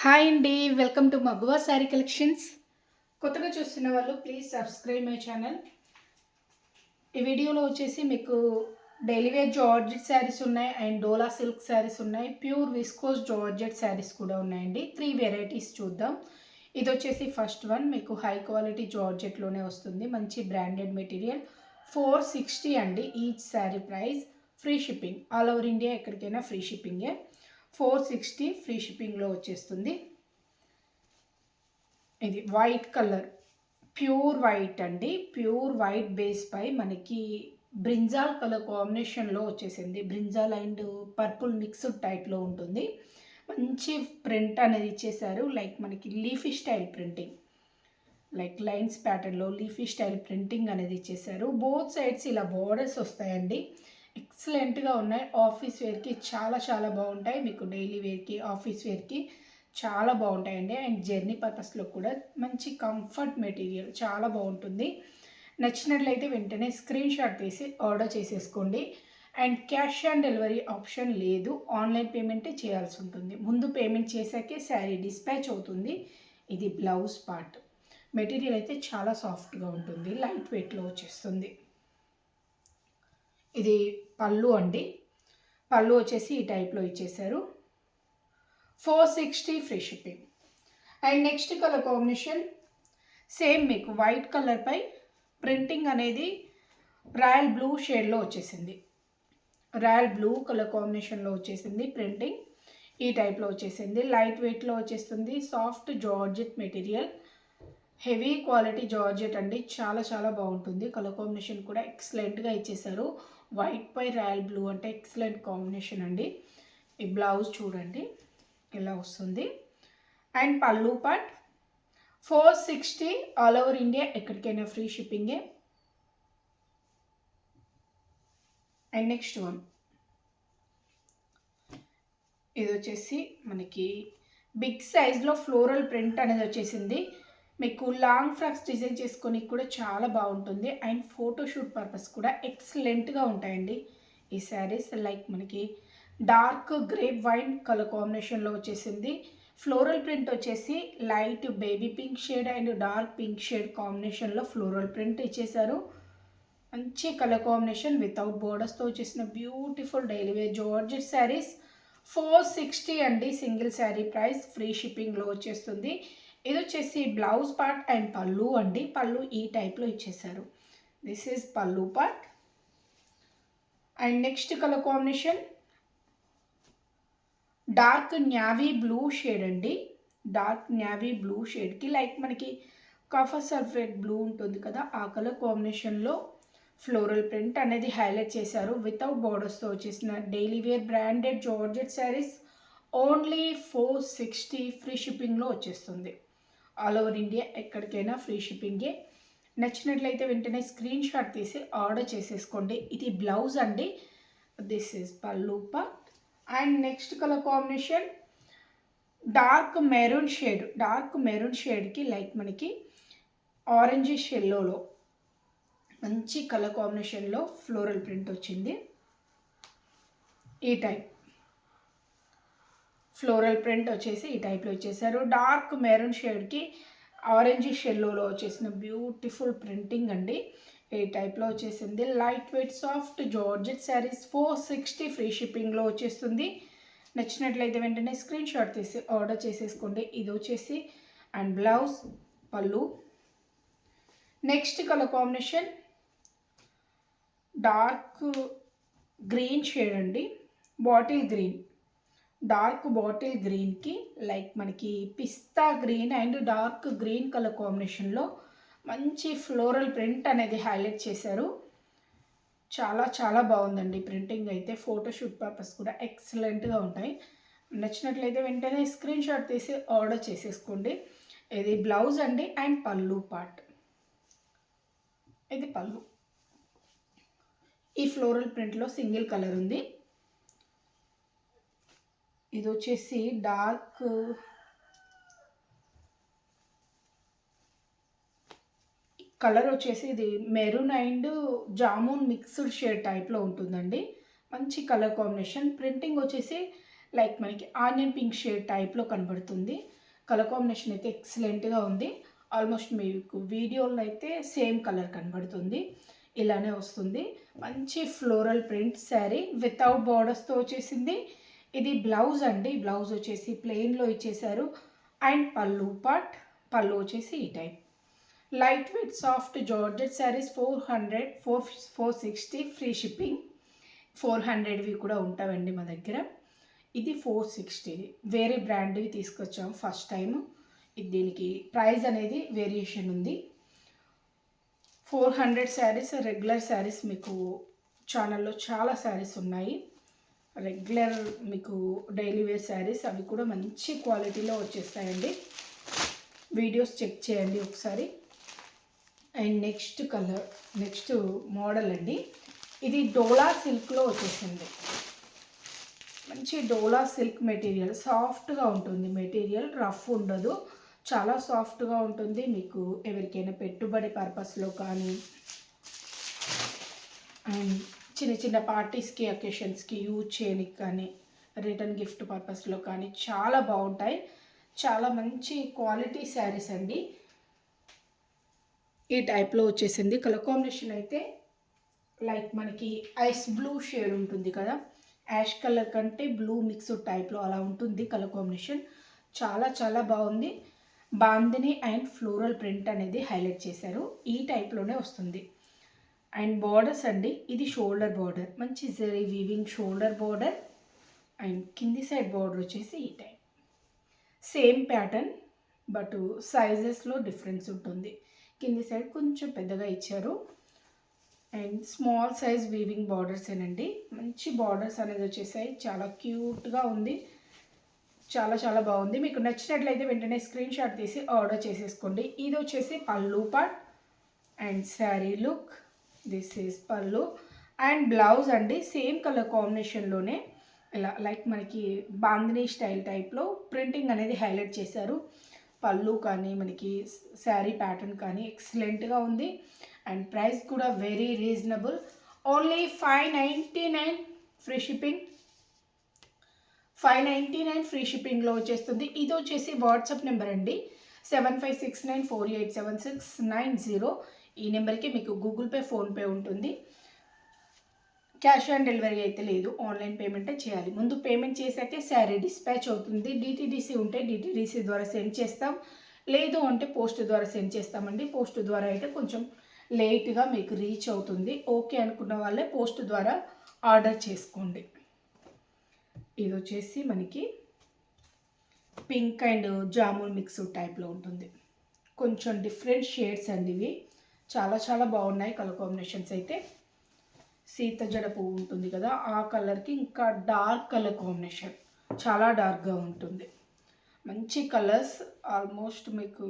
Hi అండి. Welcome to మగువా sari collections. కొత్తగా చూస్తున్న వాళ్ళు ప్లీజ్ సబ్స్క్రైబ్ మై ఛానల్. ఈ వీడియోలో వచ్చేసి మీకు డైలీ వేర్ జార్జెట్ శారీస్ ఉన్నాయి అండ్ డోలా సిల్క్ శారీస్ ఉన్నాయి. ప్యూర్ విస్కోస్ జార్జెట్ శారీస్ కూడా ఉన్నాయండి. 3 వెరైటీస్ చూద్దాం. ఇది వచ్చేసి ఫస్ట్ వన్ మీకు హై క్వాలిటీ జార్జెట్లోనే వస్తుంది. మంచి బ్రాండెడ్ మెటీరియల్ 460 అండి each sari price. Free shipping all over India, ఎక్కడికైనా ఫ్రీ షిప్పింగే. 460 ఫ్రీ షిప్పింగ్లో వచ్చేస్తుంది. ఇది వైట్ కలర్, ప్యూర్ వైట్ అండి. ప్యూర్ వైట్ బేస్ పై మనకి బ్రింజాల్ కలర్ కాంబినేషన్లో వచ్చేసింది. బ్రింజాల్ అండ్ పర్పుల్ మిక్స్డ్ టైప్లో ఉంటుంది. మంచి ప్రింట్ అనేది ఇచ్చేసారు. లైక్ మనకి leafy style printing, like lines ప్యాటర్న్లో లీఫీ స్టైల్ ప్రింటింగ్ అనేది ఇచ్చేసారు. బోత్ సైడ్స్ ఇలా బోర్డర్స్ వస్తాయండి. ఎక్సలెంట్గా ఉన్నాయి. ఆఫీస్ వేర్కి చాలా చాలా బాగుంటాయి. మీకు డైలీ వేర్కి, ఆఫీస్ వేర్కి చాలా బాగుంటాయండి. అండ్ జర్నీ పర్పస్లో కూడా మంచి కంఫర్ట్ మెటీరియల్, చాలా బాగుంటుంది. నచ్చినట్లయితే వెంటనే స్క్రీన్ షాట్ తీసి ఆర్డర్ చేసేసుకోండి. And cash on delivery option లేదు, ఆన్లైన్ పేమెంటే చేయాల్సి ఉంటుంది. ముందు పేమెంట్ చేశాకే శారీ డిస్పాచ్ అవుతుంది. ఇది బ్లౌజ్ పార్ట్. మెటీరియల్ అయితే చాలా సాఫ్ట్గా ఉంటుంది, లైట్ వెయిట్లో వచ్చేస్తుంది. ఇది పళ్ళు అండి. పళ్ళు వచ్చేసి ఈ టైప్లో ఇచ్చేసారు. 460 free shipping. And next colour combination same మీకు వైట్ కలర్పై ప్రింటింగ్ అనేది రాయల్ బ్లూ షేడ్లో వచ్చేసింది. రాయల్ బ్లూ కలర్ కాంబినేషన్లో వచ్చేసింది ప్రింటింగ్. ఈ టైప్లో వచ్చేసింది. లైట్ వెయిట్లో వచ్చేస్తుంది. Soft georgette material, heavy quality georgette అండి. చాలా చాలా బాగుంటుంది. కలర్ కాంబినేషన్ కూడా ఎక్సలెంట్గా ఇచ్చేసారు. వైట్ పై రాయల్ బ్లూ అంటే ఎక్సలెంట్ కాంబినేషన్ అండి. ఈ బ్లౌజ్ చూడండి ఇలా వస్తుంది. అండ్ పళ్ళు పార్ట్ 460 ఆల్ ఓవర్ ఇండియా, ఎక్కడికైనా ఫ్రీ షిప్పింగే. అండ్ నెక్స్ట్ వన్ ఇది వచ్చేసి మనకి బిగ్ సైజ్లో ఫ్లోరల్ ప్రింట్ అనేది వచ్చేసింది. మీకు లాంగ్ ఫ్రాక్స్ డిజైన్ చేసుకొని కూడా చాలా బాగుంటుంది. అండ్ ఫోటోషూట్ పర్పస్ కూడా ఎక్సలెంట్గా ఉంటాయండి ఈ శారీస్. లైక్ మనకి డార్క్ గ్రేప్ వైన్ కలర్ కాంబినేషన్లో వచ్చేసింది. ఫ్లోరల్ ప్రింట్ వచ్చేసి light baby pink shade and dark pink shade కాంబినేషన్లో ఫ్లోరల్ ప్రింట్ ఇచ్చేసారు. మంచి కలర్ కాంబినేషన్ వితౌట్ బోర్డర్స్తో వచ్చేసిన beautiful daily wear georgette saris. 460 అండి సింగిల్ శారీ ప్రైస్. ఫ్రీ షిప్పింగ్లో వచ్చేస్తుంది. ఇది వచ్చేసి బ్లౌజ్ పార్ట్ అండ్ పళ్ళు అండి. పళ్ళు ఈ టైప్లో ఇచ్చేసారు. This is pallu part. And next colour combination dark navy blue shade అండి. డార్క్ న్యావీ బ్లూ షేడ్కి లైక్ మనకి కాఫర్ సల్ఫేట్ బ్లూ ఉంటుంది కదా, ఆ కలర్ కాంబినేషన్లో ఫ్లోరల్ ప్రింట్ అనేది హైలైట్ చేశారు. వితౌట్ బార్డర్స్తో వచ్చేసిన daily wear branded georgette sarees. Only 460 free షిప్పింగ్లో వచ్చేస్తుంది. ఆల్ ఓవర్ ఇండియా, ఎక్కడికైనా ఫ్రీ షిప్పింగే. నచ్చినట్లయితే వెంటనే స్క్రీన్ షాట్ తీసి ఆర్డర్ చేసేసుకోండి. ఇది బ్లౌజ్ అండి. This is pallu part. And next colour combination dark maroon shade. Dark maroon షేడ్కి లైక్ మనకి ఆరెంజిష్ ఎల్లోలో మంచి కలర్ కాంబినేషన్లో ఫ్లోరల్ ప్రింట్ వచ్చింది. ఈ టైప్ ఫ్లోరల్ ప్రింట్ వచ్చేసి ఈ టైప్లో ఇచ్చేసారు. డార్క్ మెరూన్ షేడ్కి ఆరెంజిష్ ఎల్లోలో వచ్చేసిన బ్యూటిఫుల్ ప్రింటింగ్ అండి. ఈ టైప్లో వచ్చేసింది. Light weight soft georgette saris. 460 free షిప్పింగ్లో వచ్చేస్తుంది. నచ్చినట్లయితే వెంటనే స్క్రీన్ షాట్ తీసి ఆర్డర్ చేసేసుకోండి. ఇది వచ్చేసి and blouse, pallu. Next colour combination dark green shade అండి. బాటిల్ గ్రీన్, డార్క్ బాటిల్ గ్రీన్కి లైక్ మనకి పిస్తా green and dark green colour కాంబినేషన్లో మంచి ఫ్లోరల్ ప్రింట్ అనేది హైలైట్ చేశారు. చాలా చాలా బాగుందండి ప్రింటింగ్ అయితే. ఫోటోషూట్ పర్పస్ కూడా ఎక్సలెంట్గా ఉంటాయి. నచ్చినట్లయితే వెంటనే స్క్రీన్ షాట్ తీసి ఆర్డర్ చేసేసుకోండి. ఇది బ్లౌజ్ అండి అండ్ పళ్ళు పార్ట్. ఇది పళ్ళు. ఈ ఫ్లోరల్ ప్రింట్లో సింగిల్ కలర్ ఉంది. ఇది వచ్చేసి డార్క్ కలర్ వచ్చేసి ఇది maroon and jamun mixed shade టైప్లో ఉంటుందండి. మంచి కలర్ కాంబినేషన్. ప్రింటింగ్ వచ్చేసి లైక్ మనకి ఆనియన్ పింక్ షేడ్ టైప్లో కనబడుతుంది. కలర్ కాంబినేషన్ అయితే ఎక్సలెంట్గా ఉంది. ఆల్మోస్ట్ మీకు వీడియోలో అయితే సేమ్ కలర్ కనబడుతుంది. ఇలానే వస్తుంది. మంచి ఫ్లోరల్ ప్రింట్ శారీ వితౌట్ బార్డర్స్తో వచ్చేసింది. ఇది బ్లౌజ్ అండి. బ్లౌజ్ వచ్చేసి ప్లెయిన్లో ఇచ్చేసారు. అండ్ పళ్ళు వచ్చేసి ఈ type. Light weight soft georgette saris 460 free shipping. 400వి కూడా ఉంటాయండి మా దగ్గర. ఇది 460. వేరే బ్రాండ్వి తీసుకొచ్చాము ఫస్ట్ టైం. దీనికి ప్రైస్ అనేది వేరియేషన్ ఉంది. 400 శారీస్ రెగ్యులర్ శారీస్ మీకు ఛానల్లో చాలా శారీస్ ఉన్నాయి. రెగ్యులర్ మీకు డైలీ వేర్ శారీస్ అవి కూడా మంచి క్వాలిటీలో వచ్చేస్తాయండి. వీడియోస్ చెక్ చేయండి ఒకసారి. అండ్ నెక్స్ట్ మోడల్ అండి. ఇది డోలా సిల్క్లో వచ్చేసింది. మంచి డోలా సిల్క్ మెటీరియల్ సాఫ్ట్గా ఉంటుంది. మెటీరియల్ రఫ్ ఉండదు, చాలా సాఫ్ట్గా ఉంటుంది. మీకు ఎవరికైనా పెట్టుబడి పర్పస్లో కానీ అండ్ చిన్న చిన్న పార్టీస్కి అకేషన్స్కి యూజ్ చేయడానికి కానీ రిటర్న్ గిఫ్ట్ పర్పస్లో కానీ చాలా బాగుంటాయి. చాలా మంచి క్వాలిటీ శారీస్ అండి. ఈ టైప్లో వచ్చేసింది. కలర్ కాంబినేషన్ అయితే లైక్ మనకి ఐస్ బ్లూ షేడ్ ఉంటుంది కదా, యాష్ కలర్ కంటే బ్లూ మిక్స్డ్ టైప్లో అలా ఉంటుంది కలర్ కాంబినేషన్. చాలా చాలా బాగుంది. బాందిని అండ్ ఫ్లోరల్ ప్రింట్ అనేది హైలైట్ చేశారు. ఈ టైప్లోనే వస్తుంది. అండ్ బార్డర్స్ అండి. ఇది షోల్డర్ బార్డర్, మంచి zari weaving shoulder border. And కింది సైడ్ బార్డర్ వచ్చేసి ఈ టైప్. సేమ్ ప్యాటర్న్ బట్ సైజెస్లో డిఫరెన్స్ ఉంటుంది. కింది సైడ్ కొంచెం పెద్దగా ఇచ్చారు. And small size weaving borders ఏనండి. మంచి బార్డర్స్ అనేది వచ్చేసాయి. చాలా క్యూట్గా ఉంది. చాలా చాలా బాగుంది. మీకు నచ్చినట్లయితే వెంటనే స్క్రీన్ షాట్ తీసి ఆర్డర్ చేసేసుకోండి. ఇది వచ్చేసి పళ్ళు part and sari look. This is pallu and blouse అండి. సేమ్ కలర్ కాంబినేషన్లోనే ఇలా లైక్ మనకి బాందినీ స్టైల్ టైప్లో ప్రింటింగ్ అనేది హైలైట్ చేశారు. పళ్ళు కానీ మనకి శారీ ప్యాటర్న్ కానీ ఎక్సలెంట్గా ఉంది. అండ్ ప్రైస్ కూడా very reasonable. Only 599 free shipping. 599 free షిప్పింగ్లో వచ్చేస్తుంది. ఇది వచ్చేసి వాట్సాప్ నెంబర్ అండి. 7569487690. ఈ నెంబర్కి మీకు గూగుల్ పే, ఫోన్పే ఉంటుంది. క్యాష్ ఆన్ డెలివరీ అయితే లేదు, ఆన్లైన్ పేమెంటే చేయాలి. ముందు పేమెంట్ చేశాకే శారీ డిస్పాచ్ అవుతుంది. డిటీడీసీ ఉంటే డిటీడీసీ ద్వారా సెండ్ చేస్తాం, లేదు అంటే పోస్ట్ ద్వారా సెండ్ చేస్తామండి. పోస్ట్ ద్వారా అయితే కొంచెం లేట్గా మీకు రీచ్ అవుతుంది. ఓకే అనుకున్న వాళ్ళే పోస్ట్ ద్వారా ఆర్డర్ చేసుకోండి. ఇది వచ్చేసి మనకి పింక్ అండ్ జామున్ మిక్స్ టైప్లో ఉంటుంది. కొంచెం డిఫరెంట్ షేడ్స్ అండి ఇవి. చాలా చాలా బాగున్నాయి కలర్ కాంబినేషన్స్ అయితే. సీత జడ పువ్వు ఉంటుంది కదా, ఆ కలర్కి ఇంకా డార్క్ కలర్ కాంబినేషన్ చాలా డార్క్గా ఉంటుంది. మంచి కలర్స్. ఆల్మోస్ట్ మీకు